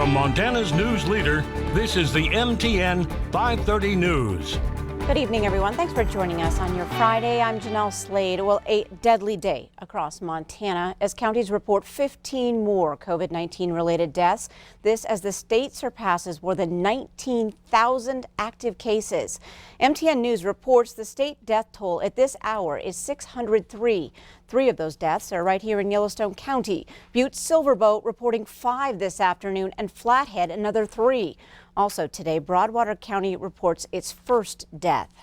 From Montana's news leader, this is the MTN 530 News. Good evening, everyone. Thanks for joining us on your Friday. I'm Jeanelle Slade. Well, a deadly day across Montana as counties report 15 more COVID-19 related deaths. This as the state surpasses more than 19,000 active cases. MTN News reports the state death toll at this hour is 603. 3 of those deaths are right here in Yellowstone County. Butte-Silverboat reporting 5 this afternoon and Flathead another 3. Also today, Broadwater County reports its first death.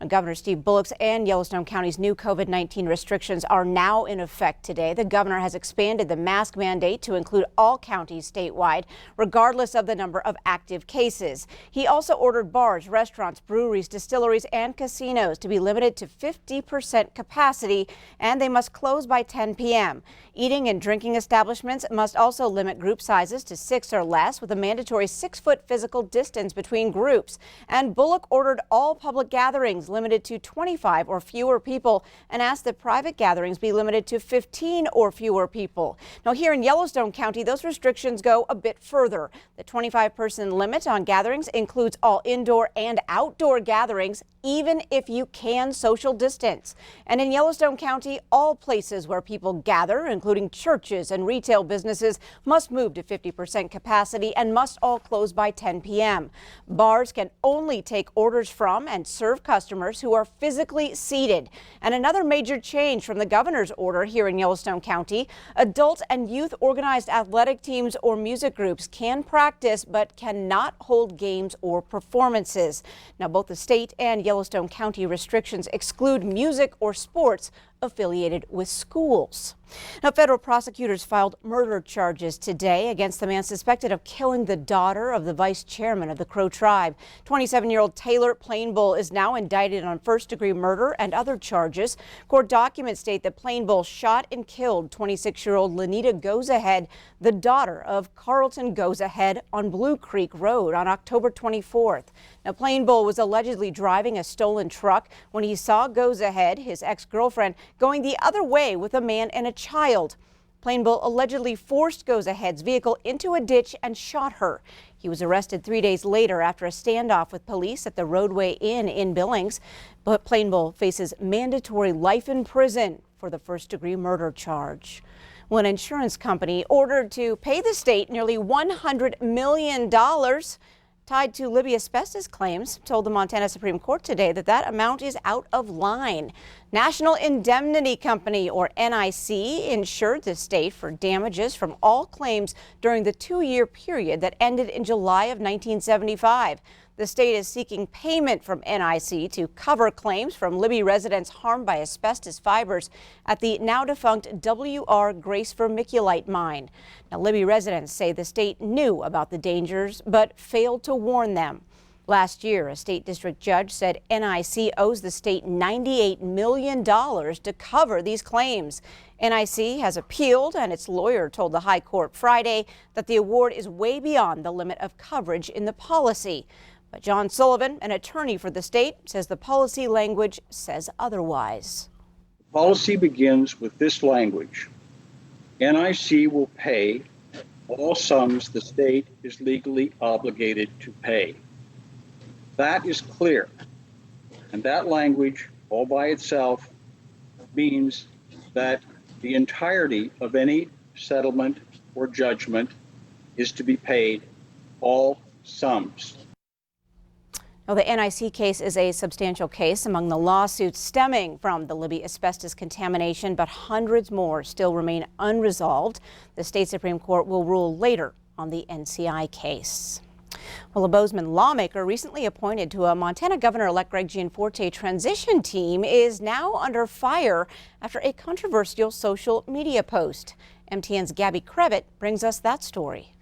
Governor Steve Bullock's and Yellowstone County's new COVID-19 restrictions are now in effect today. The governor has expanded the mask mandate to include all counties statewide, regardless of the number of active cases. He also ordered bars, restaurants, breweries, distilleries, and casinos to be limited to 50% capacity, and they must close by 10 p.m. Eating and drinking establishments must also limit group sizes to 6 or less, with a mandatory 6-foot physical distance between groups. And Bullock ordered all public gatherings limited to 25 or fewer people and asked that private gatherings be limited to 15 or fewer people. Now, here in Yellowstone County, those restrictions go a bit further. The 25-person limit on gatherings includes all indoor and outdoor gatherings, even if you can social distance. And in Yellowstone County, all places where people gather, including churches and retail businesses, must move to 50% capacity and must all close by 10 p.m. Bars can only take orders from and serve customers who are physically seated. And another major change from the governor's order here in Yellowstone County, adult and youth organized athletic teams or music groups can practice but cannot hold games or performances. Now, both the state and Yellowstone County restrictions exclude music or sports affiliated with schools. Now, federal prosecutors filed murder charges today against the man suspected of killing the daughter of the vice chairman of the Crow tribe. 27-year-old Taylor Plainbull is now indicted on first-degree murder and other charges. Court documents state that Plainbull shot and killed 26-year-old Lenita Gozahead, the daughter of Carlton Gozahead, on Blue Creek Road on October 24th. Now, Plainbull was allegedly driving a stolen truck when he saw Gozahead, his ex-girlfriend, going the other way with a man and a child. Plainbull allegedly forced Gozahead's vehicle into a ditch and shot her. He was arrested 3 days later after a standoff with police at the Roadway Inn in Billings. But Plainbull faces mandatory life in prison for the first-degree murder charge. Well, an insurance company ordered to pay the state nearly $100 million tied to Libby asbestos claims told the Montana Supreme Court today that that amount is out of line. National Indemnity Company, or NIC, insured the state for damages from all claims during the 2-year period that ended in July of 1975. The state is seeking payment from NIC to cover claims from Libby residents harmed by asbestos fibers at the now-defunct W.R. Grace Vermiculite mine. Now, Libby residents say the state knew about the dangers but failed to warn them. Last year, a state district judge said NIC owes the state $98 million to cover these claims. NIC has appealed, and its lawyer told the High Court Friday that the award is way beyond the limit of coverage in the policy. But John Sullivan, an attorney for the state, says the policy language says otherwise. Policy begins with this language: NIC will pay all sums the state is legally obligated to pay. That is clear, and that language all by itself means that the entirety of any settlement or judgment is to be paid, all sums. Well, the NIC case is a substantial case among the lawsuits stemming from the Libby asbestos contamination, but hundreds more still remain unresolved. The state Supreme Court will rule later on the NCI case. Well, a Bozeman lawmaker recently appointed to a Montana Governor-elect Greg Gianforte transition team is now under fire after a controversial social media post. MTN's Gabby Krevitt brings us that story.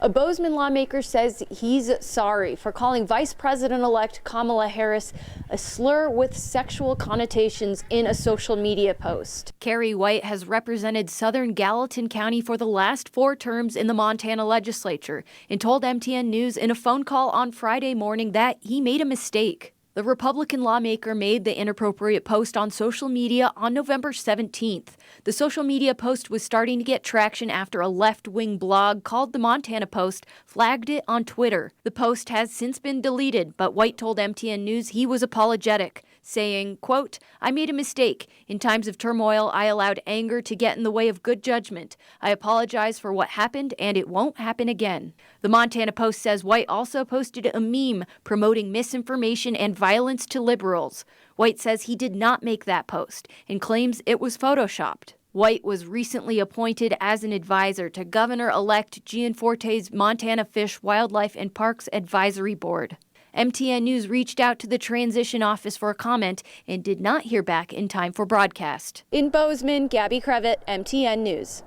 A Bozeman lawmaker says he's sorry for calling Vice President-elect Kamala Harris a slur with sexual connotations in a social media post. Carrie White has represented Southern Gallatin County for the last 4 terms in the Montana legislature and told MTN News in a phone call on Friday morning that he made a mistake. The Republican lawmaker made the inappropriate post on social media on November 17th. The social media post was starting to get traction after a left-wing blog called the Montana Post flagged it on Twitter. The post has since been deleted, but White told MTN News he was apologetic, saying, quote, "I made a mistake. In times of turmoil, I allowed anger to get in the way of good judgment. I apologize for what happened, and it won't happen again." The Montana Post says White also posted a meme promoting misinformation and violence to liberals. White says he did not make that post and claims it was photoshopped. White was recently appointed as an advisor to Governor-elect Gianforte's Montana Fish, Wildlife, and Parks Advisory Board. MTN News reached out to the transition office for a comment and did not hear back in time for broadcast. In Bozeman, Gabby Crevitt, MTN News.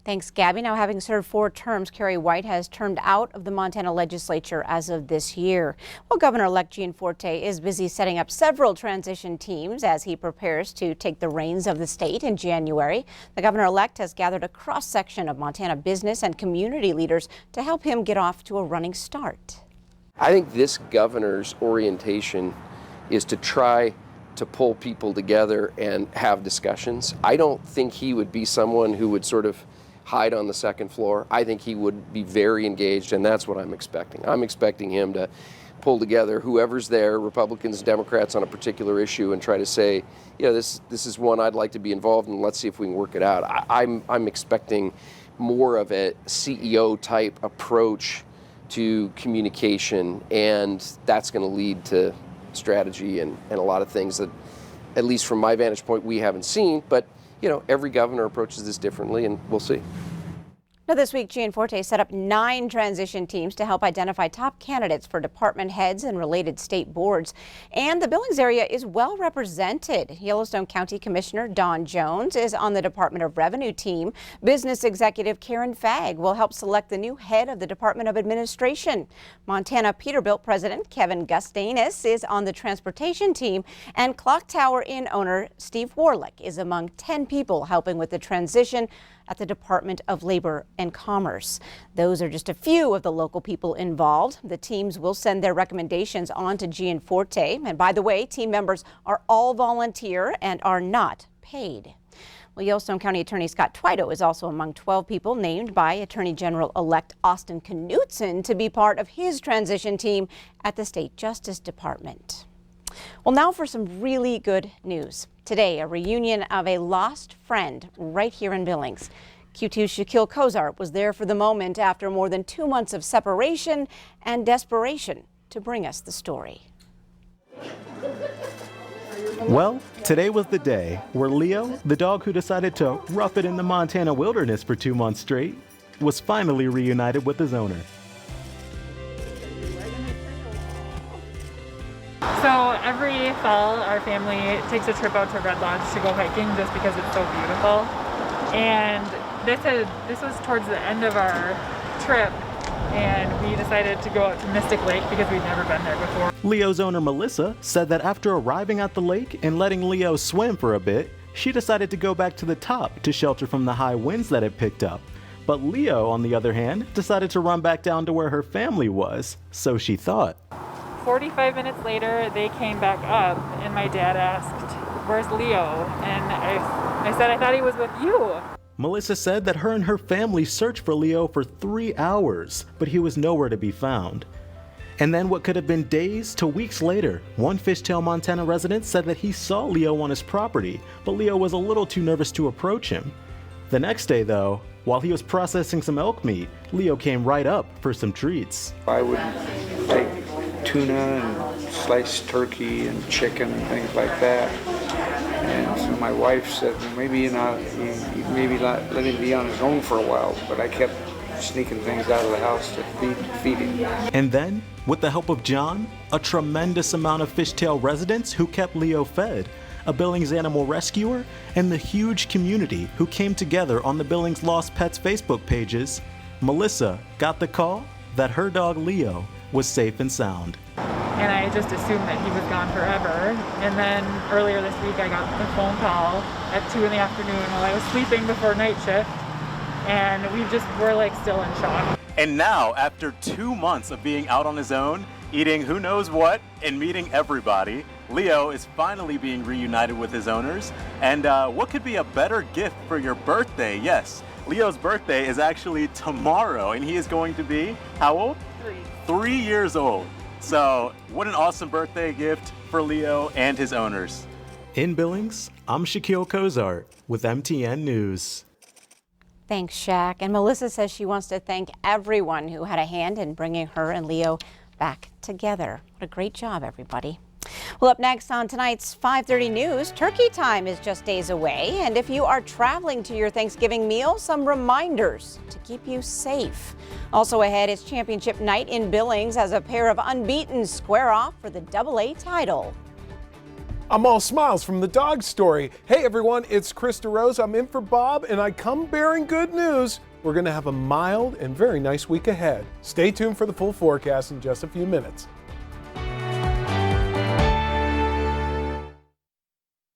Thanks, Gabby. Now, having served 4 terms, Kerry White has termed out of the Montana legislature as of this year. Well, Governor-elect Gianforte is busy setting up several transition teams as he prepares to take the reins of the state in January. The governor-elect has gathered a cross-section of Montana business and community leaders to help him get off to a running start. I think this governor's orientation is to try to pull people together and have discussions. I don't think he would be someone who would sort of hide on the second floor. I think he would be very engaged, and that's what I'm expecting. I'm expecting him to pull together whoever's there, Republicans, Democrats, on a particular issue and try to say, you know, this is one I'd like to be involved in. Let's see if we can work it out. I'm expecting more of a CEO type approach to communication, and that's going to lead to strategy and a lot of things that, at least from my vantage point, we haven't seen. But, you know, every governor approaches this differently, and we'll see. Now, this week, Gianforte set up 9 transition teams to help identify top candidates for department heads and related state boards. And the Billings area is well represented. Yellowstone County Commissioner Don Jones is on the Department of Revenue team. Business executive Karen Fagg will help select the new head of the Department of Administration. Montana Peterbilt President Kevin Gustanis is on the transportation team. And Clock Tower Inn owner Steve Warlick is among 10 people helping with the transition at the Department of Labor and Commerce. Those are just a few of the local people involved. The teams will send their recommendations on to Gianforte. And by the way, team members are all volunteer and are not paid. Well, Yellowstone County Attorney Scott Twido is also among 12 people named by Attorney General-elect Austin Knudsen to be part of his transition team at the State Justice Department. Well, now for some really good news. Today, a reunion of a lost friend right here in Billings. Q2's Shaquille Kozart was there for the moment after more than 2 months of separation and desperation to bring us the story. Well, today was the day where Leo, the dog who decided to rough it in the Montana wilderness for 2 months straight, was finally reunited with his owner. So every fall, our family takes a trip out to Red Lodge to go hiking just because it's so beautiful. And this was towards the end of our trip, and we decided to go out to Mystic Lake because we'd never been there before. Leo's owner, Melissa, said that after arriving at the lake and letting Leo swim for a bit, she decided to go back to the top to shelter from the high winds that it picked up. But Leo, on the other hand, decided to run back down to where her family was, so she thought. 45 minutes later, they came back up, and my dad asked, "Where's Leo?" And I said, "I thought he was with you." Melissa said that her and her family searched for Leo for 3 hours, but he was nowhere to be found. And then what could have been days to weeks later, one Fishtail, Montana resident said that he saw Leo on his property, but Leo was a little too nervous to approach him. The next day, though, while he was processing some elk meat, Leo came right up for some treats. I would take tuna and sliced turkey and chicken and things like that. And so my wife said, well, maybe maybe let him be on his own for a while. But I kept sneaking things out of the house to feed him. And then, with the help of John, a tremendous amount of Fishtail residents who kept Leo fed, a Billings animal rescuer, and the huge community who came together on the Billings Lost Pets Facebook pages, Melissa got the call that her dog Leo was safe and sound. And I just assumed that he was gone forever. And then earlier this week I got a phone call at 2 in the afternoon while I was sleeping before night shift. And we're like still in shock. And now, after 2 months of being out on his own, eating who knows what and meeting everybody. Leo is finally being reunited with his owners. And what could be a better gift for your birthday? Yes, Leo's birthday is actually tomorrow, and he is going to be, how old? 3 years old. So what an awesome birthday gift for Leo and his owners. In Billings, I'm Shaquille Cozart with MTN News. Thanks, Shaq. And Melissa says she wants to thank everyone who had a hand in bringing her and Leo back together. What a great job, everybody. Well, up next on tonight's 5:30 News, turkey time is just days away. And if you are traveling to your Thanksgiving meal, some reminders to keep you safe. Also ahead, it's championship night in Billings as a pair of unbeaten square off for the AA title. I'm all smiles from the dog story. Hey everyone, it's Krista Rose. I'm in for Bob and I come bearing good news. We're going to have a mild and very nice week ahead. Stay tuned for the full forecast in just a few minutes.